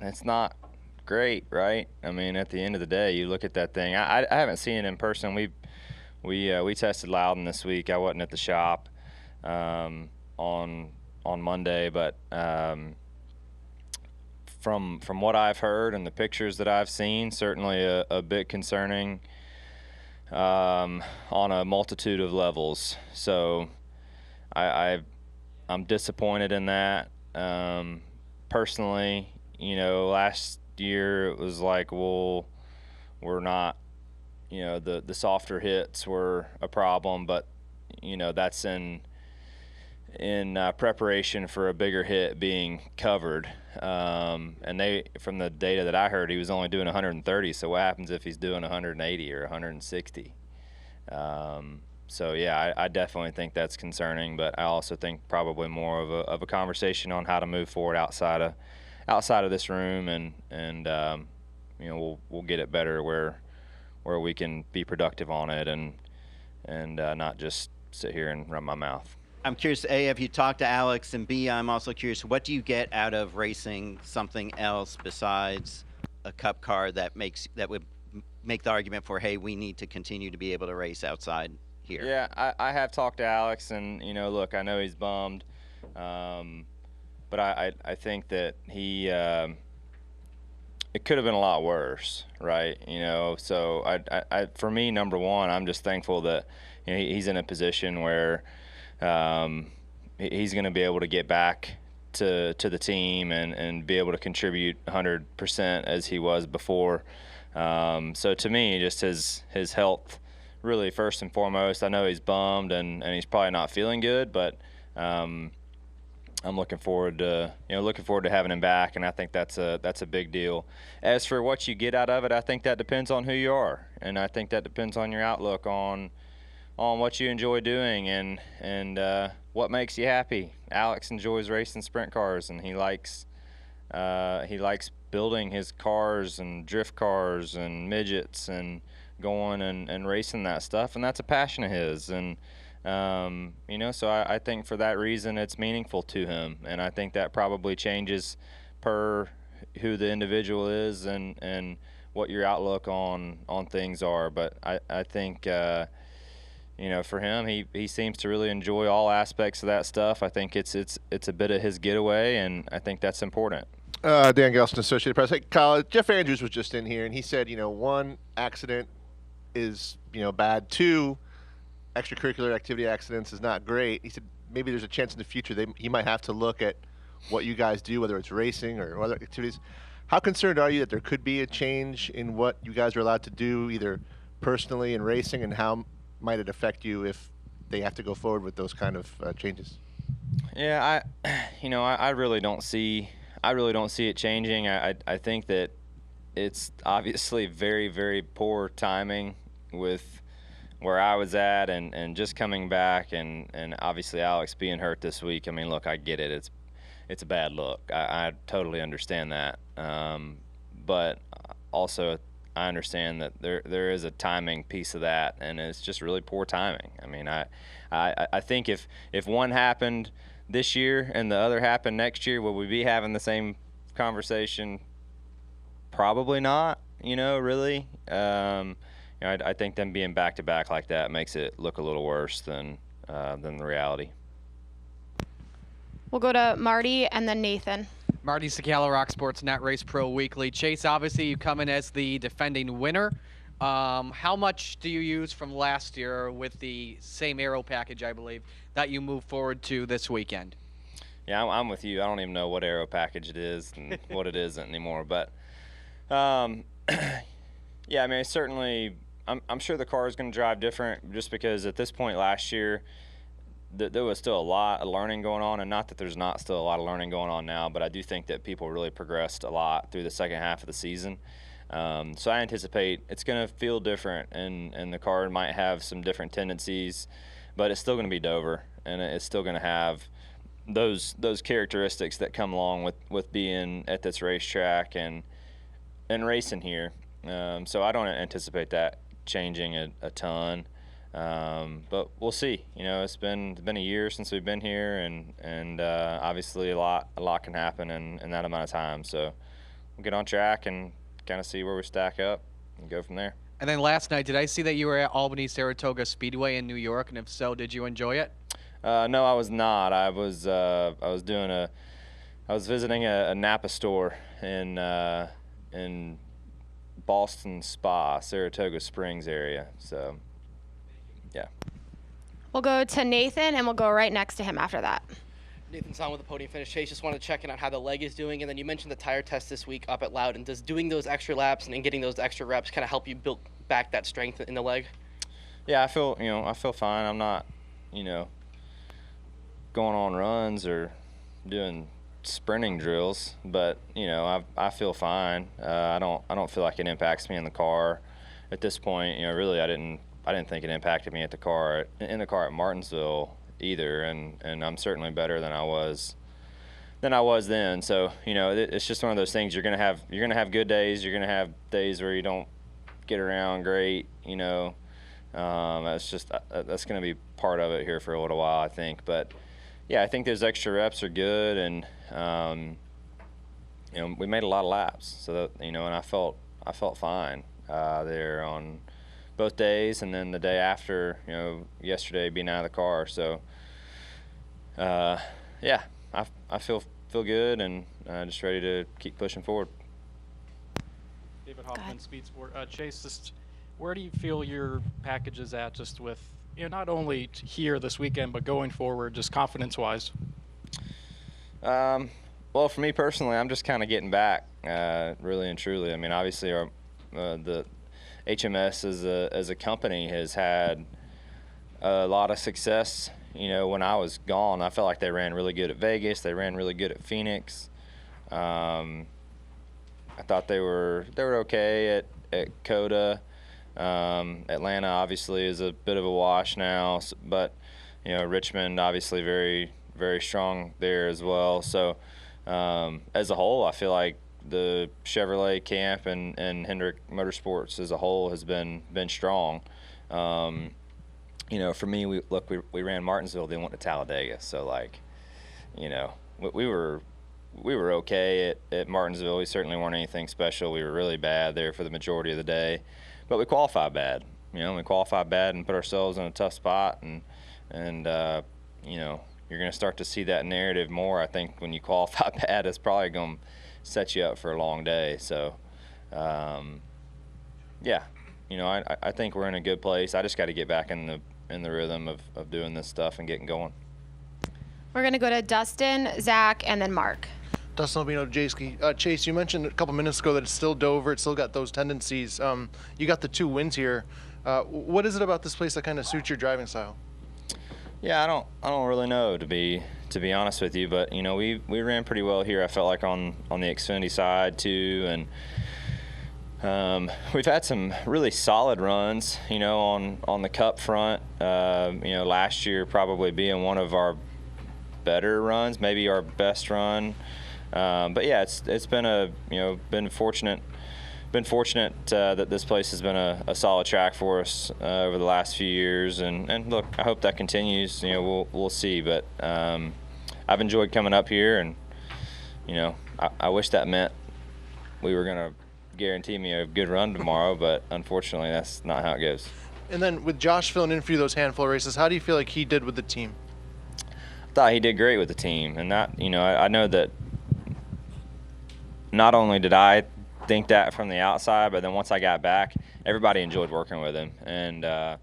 it's not great, right? I mean, at the end of the day, you look at that thing. I haven't seen it in person. We tested Loudon this week. I wasn't at the shop on Monday, but from what I've heard and the pictures that I've seen, certainly a bit concerning on a multitude of levels. So I'm disappointed in that. Personally, last year it was like, well, we're not, the softer hits were a problem, but that's in preparation for a bigger hit being covered. And from the data that I heard, he was only doing 130. So what happens if he's doing 180 or 160? So yeah, I definitely think that's concerning, but I also think probably more of a conversation on how to move forward outside of this room, and we'll get it better where we can be productive on it and not just sit here and run my mouth. I'm curious, A, have you talked to Alex? And B, I'm also curious, what do you get out of racing something else besides a cup car that would make the argument for, hey, we need to continue to be able to race outside here? Yeah, I have talked to Alex, and look, I know he's bummed, but I think that he it could have been a lot worse, right? So I for me, number one, I'm just thankful that he's in a position where he's going to be able to get back to the team and be able to contribute 100% as he was before. So to me, just his health, really first and foremost. I know he's bummed and he's probably not feeling good, but I'm looking forward to having him back, and I think that's a big deal. As for what you get out of it, I think that depends on who you are, and I think that depends on your outlook on what you enjoy doing and what makes you happy. Alex enjoys racing sprint cars, and he likes building his cars and drift cars and midgets and going and racing that stuff, and that's a passion of his. And so I think for that reason it's meaningful to him, and I think that probably changes per who the individual is and what your outlook on things are. But I think for him, he seems to really enjoy all aspects of that stuff. I think it's a bit of his getaway, and I think that's important. Dan Gelson, Associated Press. Hey, Kyle, Jeff Andrews was just in here, and he said, one, accident is, bad. Two, extracurricular activity accidents is not great. He said maybe there's a chance in the future he might have to look at what you guys do, whether it's racing or other activities. How concerned are you that there could be a change in what you guys are allowed to do, either personally in racing, and how might it affect you if they have to go forward with those kind of changes? Yeah, I really don't see it changing. I think that it's obviously very, very poor timing with where I was at and just coming back and obviously Alex being hurt this week. I mean, look, I get it. It's a bad look. I totally understand that. But also I understand that there is a timing piece of that, and it's just really poor timing. I mean, I think if one happened this year and the other happened next year, would we be having the same conversation? Probably not, really. I think them being back-to-back like that makes it look a little worse than the reality. We'll go to Marty and then Nathan. Marty Sakala, Rock Sports Net Race Pro Weekly. Chase, obviously you come in as the defending winner. How much do you use from last year with the same aero package, I believe, that you move forward to this weekend? Yeah, I'm with you. I don't even know what aero package it is and what it isn't anymore. But, yeah, I mean, certainly I'm sure the car is going to drive different just because at this point last year there was still a lot of learning going on, and not that there's not still a lot of learning going on now, but I do think that people really progressed a lot through the second half of the season. So I anticipate it's going to feel different, and the car might have some different tendencies, but it's still going to be Dover, and it's still going to have those characteristics that come along with being at this racetrack and racing here. So I don't anticipate that changing a ton. But we'll see. It's been a year since we've been here, and obviously a lot can happen in that amount of time. So get on track and kind of see where we stack up and go from there. And then last night, did I see that you were at Albany Saratoga Speedway in New York? And if so, did you enjoy it? No, I was not. I was visiting a Napa store in Boston Spa, Saratoga Springs area. So, yeah. We'll go to Nathan, and we'll go right next to him after that. Nathan's on with the podium finish. Chase, just wanted to check in on how the leg is doing, and then you mentioned the tire test this week up at Loudon. Does doing those extra laps and getting those extra reps kind of help you build back that strength in the leg? Yeah, I feel fine. I'm not, going on runs or doing sprinting drills, but I feel fine. I don't feel like it impacts me in the car at this point. Really, I didn't think it impacted me in the car at Martinsville either, and I'm certainly better than I was then. So it's just one of those things. You're gonna have good days. You're gonna have days where you don't get around great. That's gonna be part of it here for a little while, I think. But yeah, I think those extra reps are good, and we made a lot of laps, so that and I felt fine there on both days, and then the day after, yesterday being out of the car. So yeah, I feel good, and just ready to keep pushing forward. David Hoffman, Speed Sport. Chase, just where do you feel your package is at, just with not only here this weekend, but going forward, just confidence-wise? Well, for me personally, I'm just kind of getting back, really and truly. I mean, obviously, the HMS as a company has had a lot of success. When I was gone, I felt like they ran really good at Vegas. They ran really good at Phoenix. I thought they were okay at COTA. Atlanta obviously is a bit of a wash now, but Richmond obviously very, very strong there as well. So as a whole, I feel like the Chevrolet camp and Hendrick Motorsports as a whole has been strong. For me, we ran Martinsville, then went to Talladega. So we were okay at Martinsville. We certainly weren't anything special. We were really bad there for the majority of the day, but we qualified bad. We qualified bad and put ourselves in a tough spot, and you're going to start to see that narrative more. I think when you qualify bad, it's probably going to set you up for a long day. So, yeah, I think we're in a good place. I just got to get back in the rhythm of doing this stuff and getting going. We're going to go to Dustin, Zach, and then Mark. Dustin Albino, Chase, you mentioned a couple minutes ago that it's still Dover. It's still got those tendencies. You got the 2 wins here. What is it about this place that kind of suits your driving style? Yeah, I don't really know, to be honest with you, but we ran pretty well here. I felt like on the Xfinity side too, and we've had some really solid runs, on the Cup front. Last year probably being one of our better runs, maybe our best run. But yeah, it's been been fortunate that this place has been a solid track for us over the last few years, and look, I hope that continues. We'll see, but I've enjoyed coming up here, and I wish that meant we were gonna guarantee me a good run tomorrow, but unfortunately that's not how it goes. And then with Josh filling in for you those handful of races, how do you feel like he did with the team? I thought he did great with the team, and that I know that not only did I think that from the outside, but then once I got back, everybody enjoyed working with him. And I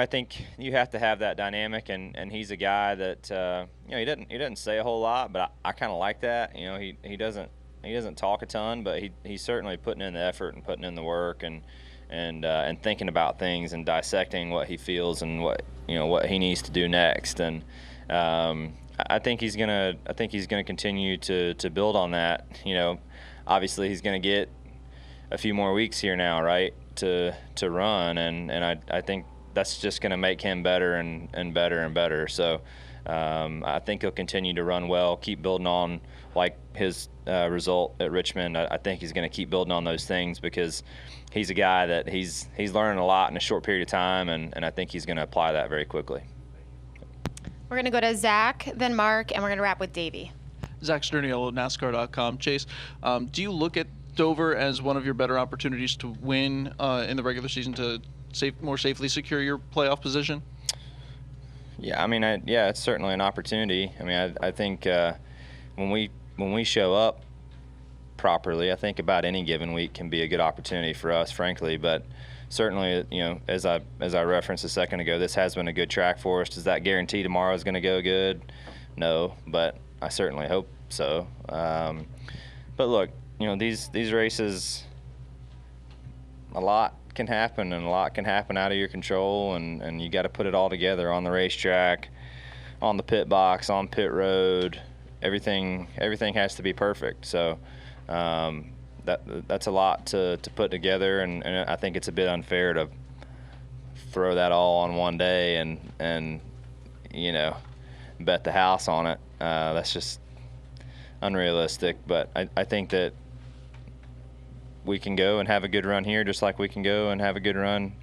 think you have to have that dynamic, and he's a guy that he doesn't say a whole lot, but I kind of like that. He doesn't talk a ton, but he's certainly putting in the effort and putting in the work, and thinking about things and dissecting what he feels and what he needs to do next. And I think he's gonna continue to build on that. Obviously he's gonna get a few more weeks here now, right, to run, and I think that's just gonna make him better and better and better. So I think he'll continue to run well, keep building on like his result at Richmond. I think he's gonna keep building on those things, because he's a guy that he's learning a lot in a short period of time, and I think he's gonna apply that very quickly. We're going to go to Zach, then Mark, and we're going to wrap with Davey. Zach Sterniolo, NASCAR.com. Chase, do you look at Dover as one of your better opportunities to win in the regular season to more safely secure your playoff position? Yeah, I mean, yeah, it's certainly an opportunity. I mean, I think when we show up properly, I think about any given week can be a good opportunity for us, frankly. But certainly, you know, as I referenced a second ago, this has been a good track for us. Does that guarantee tomorrow is going to go good? No, but I certainly hope so. But look, you know, these races, a lot can happen, and a lot can happen out of your control, and you got to put it all together on the racetrack, on the pit box, on pit road. Everything has to be perfect. So that's a lot to put together, and I think it's a bit unfair to throw that all on one day and you know, bet the house on it. That's just unrealistic. But I think that we can go and have a good run here, just like we can go and have a good run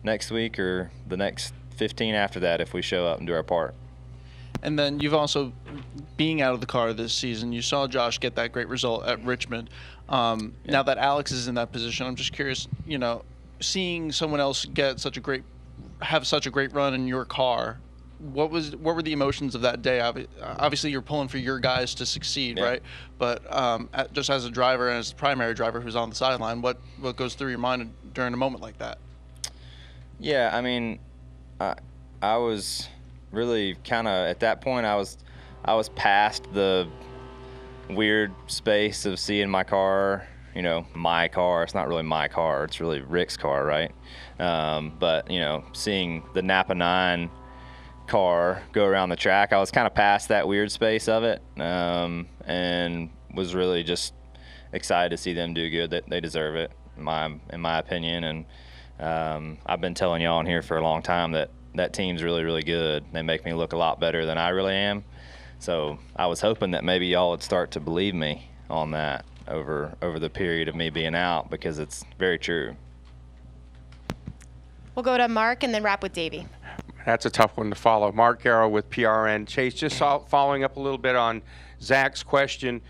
next week or the next 15 after that if we show up and do our part. And then you've also, being out of the car this season, you saw Josh get that great result at Richmond. Now that Alex is in that position, I'm just curious, you know, seeing someone else have such a great run in your car, what were the emotions of that day? Obviously, you're pulling for your guys to succeed, right? But just as a driver and as the primary driver who's on the sideline, what goes through your mind during a moment like that? Yeah, I mean, I was really kind of at that point. I was past the weird space of seeing my car. You know, my car. It's not really my car. It's really Rick's car, right? But you know, seeing the Napa 9 car go around the track, I was kind of past that weird space of it, and was really just excited to see them do good. They deserve it, in my opinion. And I've been telling y'all in here for a long time that team's really, really good. They make me look a lot better than I really am. So I was hoping that maybe y'all would start to believe me on that over the period of me being out, because it's very true. We'll go to Mark and then wrap with Davey. That's a tough one to follow. Mark Garrow with PRN. Chase, just following up a little bit on Zach's question,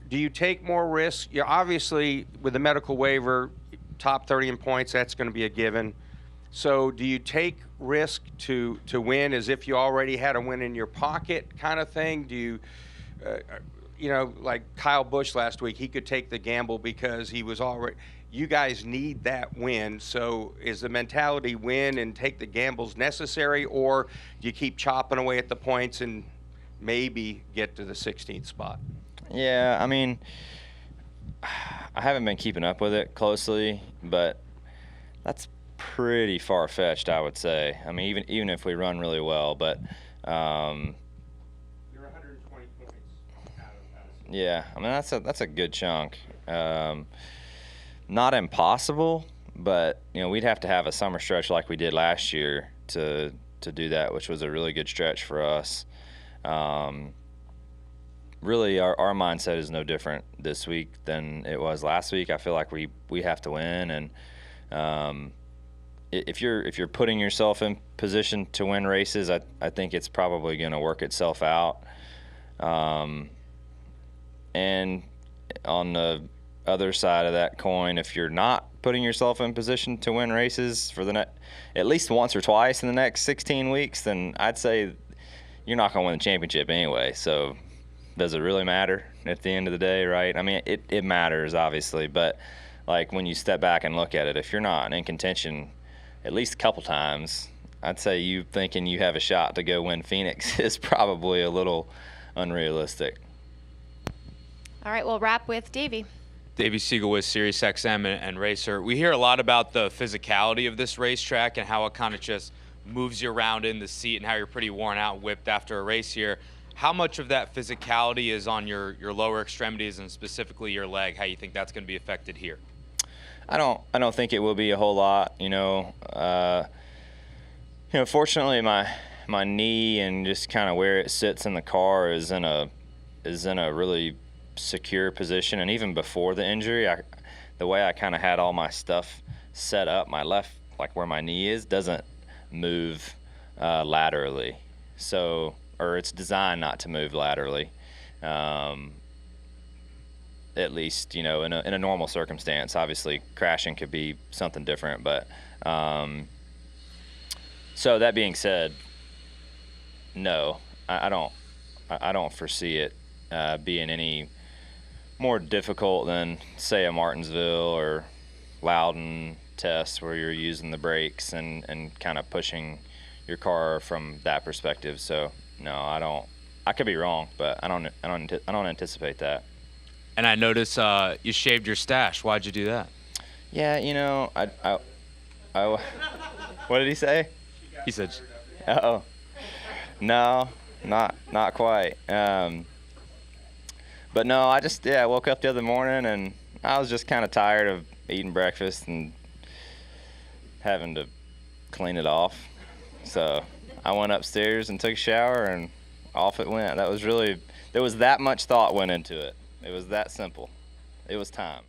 do you take more risk? You're obviously, with the medical waiver, top 30 in points, that's going to be a given. So do you take risk to win as if you already had a win in your pocket kind of thing? Do you, you know, like Kyle Busch last week, he could take the gamble because he was already – you guys need that win. So is the mentality win and take the gambles necessary, or do you keep chopping away at the points and maybe get to the 16th spot? Yeah, I mean, I haven't been keeping up with it closely, but that's pretty far-fetched, I would say. I mean, even if we run really well, but you're 120 points out of yeah, I mean that's a good chunk. Not impossible, but you know, we'd have to have a summer stretch like we did last year to do that, which was a really good stretch for us. Really, our mindset is no different this week than it was last week. I feel like we have to win, and if you're putting yourself in position to win races, I think it's probably going to work itself out. And on the other side of that coin, if you're not putting yourself in position to win races for at least once or twice in the next 16 weeks, then I'd say you're not going to win the championship anyway. So does it really matter at the end of the day, right? I mean, it matters, obviously, but like when you step back and look at it, if you're not in contention at least a couple times, I'd say you thinking you have a shot to go win Phoenix is probably a little unrealistic. All right, we'll wrap with Davey. Davey Siegel with SiriusXM and Racer. We hear a lot about the physicality of this racetrack and how it kind of just moves you around in the seat and how you're pretty worn out and whipped after a race here. How much of that physicality is on your lower extremities and specifically your leg? How you think that's going to be affected here? I don't think it will be a whole lot. Fortunately my knee and just kind of where it sits in the car is in a really secure position. And even before the injury, the way I kind of had all my stuff set up, my left, like where my knee is, doesn't move laterally. So, or it's designed not to move laterally. At least, in a normal circumstance. Obviously, crashing could be something different, but so that being said, no, I don't foresee it being any more difficult than, say, a Martinsville or Loudon test where you're using the brakes and kind of pushing your car from that perspective. So no, I don't. I could be wrong, but I don't anticipate that. And I noticed you shaved your stash. Why'd you do that? Yeah, I what did he say? He said, Oh, no, not quite. But no, I woke up the other morning and I was just kind of tired of eating breakfast and having to clean it off. So I went upstairs and took a shower and off it went. There was that much thought went into it. It was that simple. It was time.